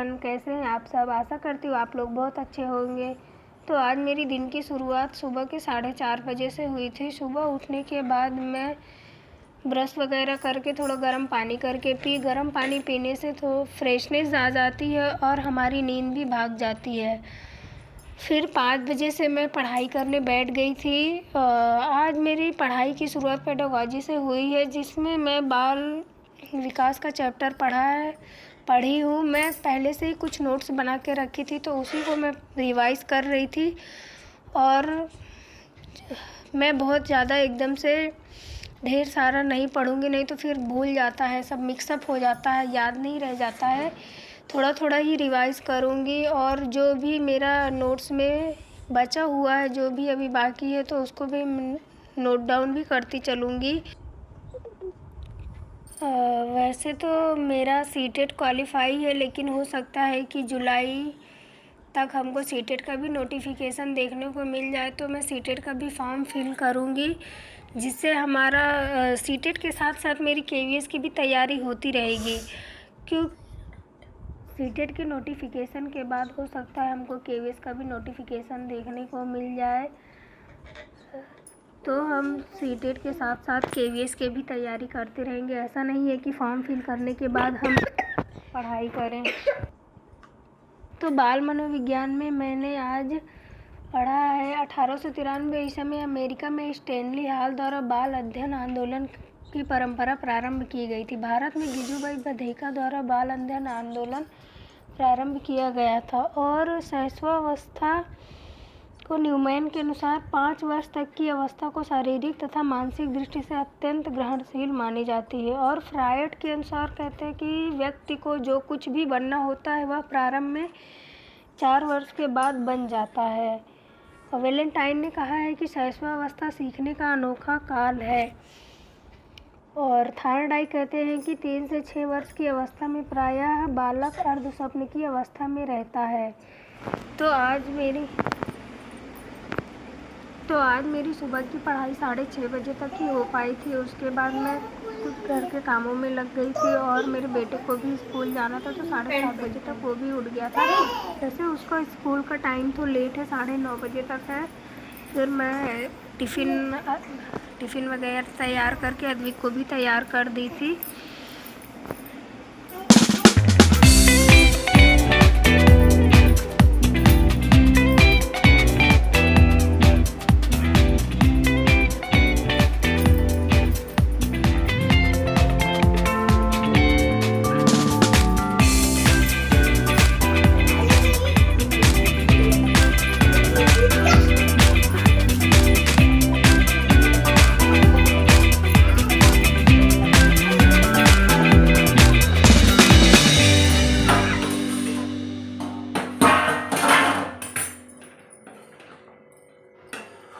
Everyone, कैसे हैं आप सब। आशा करती हूँ आप लोग बहुत अच्छे होंगे। तो आज मेरी दिन की शुरुआत सुबह के 4:30 बजे से हुई थी। सुबह उठने के बाद मैं ब्रश वगैरह करके थोड़ा गर्म पानी करके पी। गर्म पानी पीने से तो फ्रेशनेस आ जाती है और हमारी नींद भी भाग जाती है। फिर 5 बजे से मैं पढ़ाई करने बैठ गई थी। आज मेरी पढ़ाई की शुरुआत पेडागोजी से हुई है, जिसमें मैं बाल विकास का चैप्टर पढ़ी हूँ। मैं पहले से ही कुछ नोट्स बना के रखी थी, तो उसी को मैं रिवाइज कर रही थी। और मैं बहुत ज़्यादा एकदम से ढेर सारा नहीं पढ़ूँगी, नहीं तो फिर भूल जाता है, सब मिक्सअप हो जाता है, याद नहीं रह जाता है। थोड़ा थोड़ा ही रिवाइज़ करूँगी और जो भी मेरा नोट्स में बचा हुआ है, जो भी अभी बाकी है, तो उसको भी नोट डाउन भी करती चलूँगी। वैसे तो मेरा सीटेट क्वालिफाई है, लेकिन हो सकता है कि जुलाई तक हमको सीटेट का भी नोटिफिकेशन देखने को मिल जाए, तो मैं सीटेट का भी फॉर्म फिल करूँगी, जिससे हमारा सीटेट के साथ साथ मेरी केवीएस की भी तैयारी होती रहेगी। क्यों सीटेट के नोटिफिकेशन के बाद हो सकता है हमको केवीएस का भी नोटिफिकेशन देखने को मिल जाए, तो हम सीटेट के साथ साथ केवीएस के भी तैयारी करते रहेंगे। ऐसा नहीं है कि फॉर्म फिल करने के बाद हम पढ़ाई करें। तो बाल मनोविज्ञान में मैंने आज पढ़ा है 1893 ईस्वी में अमेरिका में स्टैनली हॉल द्वारा बाल अध्ययन आंदोलन की परंपरा प्रारंभ की गई थी। भारत में गिजुभाई बधेका द्वारा बाल अध्ययन आंदोलन प्रारंभ किया गया था और शैशवावस्था को न्यूमैन के अनुसार 5 वर्ष तक की अवस्था को शारीरिक तथा मानसिक दृष्टि से अत्यंत ग्रहणशील मानी जाती है। और फ्रायड के अनुसार कहते हैं कि व्यक्ति को जो कुछ भी बनना होता है वह प्रारंभ में 4 वर्ष के बाद बन जाता है। वैलेंटाइन ने कहा है कि शैशवावस्था सीखने का अनोखा काल है। और थार्डाइक कहते हैं कि 3 से 6 वर्ष की अवस्था में प्रायः बालक अर्ध स्वप्न की अवस्था में रहता है। तो आज मेरी सुबह की पढ़ाई 6:30 बजे तक ही हो पाई थी। उसके बाद मैं कुछ घर के कामों में लग गई थी और मेरे बेटे को भी स्कूल जाना था, तो 7:30 बजे तक वो भी उठ गया था। वैसे उसका स्कूल का टाइम तो लेट है, 9:30 बजे तक है। फिर मैं टिफ़िन वगैरह तैयार करके अद्विक को भी तैयार कर दी थी।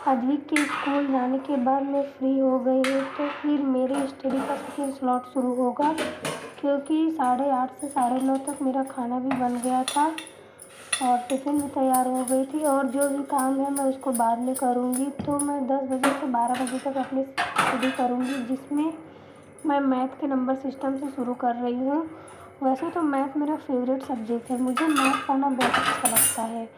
अद्विक के स्कूल जाने के बाद मैं फ्री हो गई हूँ, तो फिर मेरे स्टडी का सेकंड स्लॉट शुरू होगा, क्योंकि 8:30 से 9:30 तक मेरा खाना भी बन गया था और टिफ़िन भी तैयार हो गई थी। और जो भी काम है मैं उसको बाद में करूँगी। तो मैं 10 बजे से 12 बजे तक अपनी स्टडी करूँगी, जिसमें मैं मैथ के नंबर सिस्टम से शुरू कर रही हूँ। वैसे तो मैथ मेरा फेवरेट सब्जेक्ट है, मुझे मैथ पढ़ना बहुत अच्छा लगता है।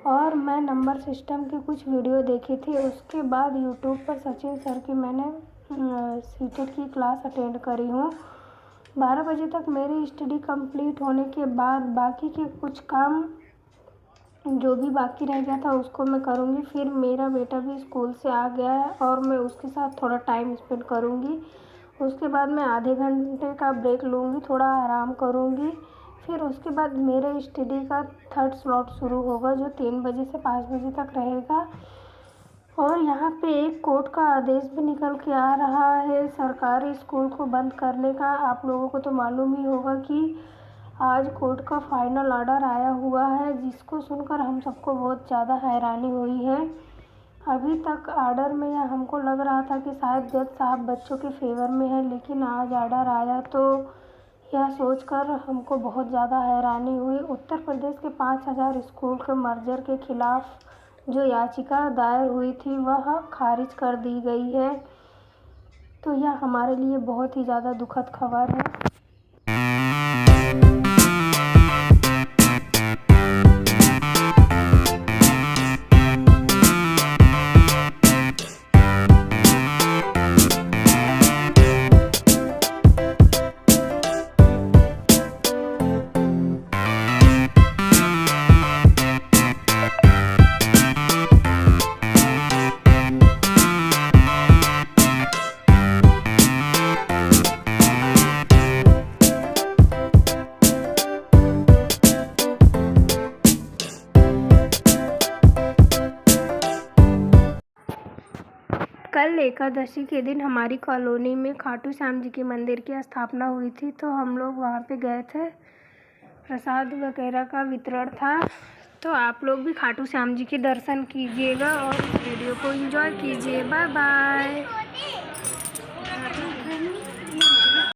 और मैं नंबर सिस्टम की कुछ वीडियो देखी थी। उसके बाद यूट्यूब पर सचिन सर की मैंने सीटेट की क्लास अटेंड करी हूँ। 12 बजे तक मेरी स्टडी कंप्लीट होने के बाद बाकी के कुछ काम जो भी बाकी रह गया था उसको मैं करूँगी। फिर मेरा बेटा भी स्कूल से आ गया है और मैं उसके साथ थोड़ा टाइम स्पेंड करूँगी। उसके बाद मैं आधे घंटे का ब्रेक लूँगी, थोड़ा आराम करूँगी। फिर उसके बाद मेरे स्टडी का थर्ड स्लॉट शुरू होगा, जो 3 बजे से 5 बजे तक रहेगा। और यहाँ पे एक कोर्ट का आदेश भी निकल के आ रहा है सरकारी स्कूल को बंद करने का। आप लोगों को तो मालूम ही होगा कि आज कोर्ट का फाइनल ऑर्डर आया हुआ है, जिसको सुनकर हम सबको बहुत ज़्यादा हैरानी हुई है। अभी तक ऑर्डर में यह हमको लग रहा था कि शायद जज साहब बच्चों के फेवर में है, लेकिन आज ऑर्डर आया तो यह सोचकर हमको बहुत ज़्यादा हैरानी हुई। उत्तर प्रदेश के 5000 स्कूल के मर्जर के खिलाफ जो याचिका दायर हुई थी वह खारिज कर दी गई है। तो यह हमारे लिए बहुत ही ज़्यादा दुखद खबर है। कल एकादशी के दिन हमारी कॉलोनी में खाटू श्याम जी के मंदिर की स्थापना हुई थी, तो हम लोग वहाँ पे गए थे। प्रसाद वगैरह का वितरण था, तो आप लोग भी खाटू श्याम जी के दर्शन कीजिएगा और वीडियो को एंजॉय कीजिए। Bye bye.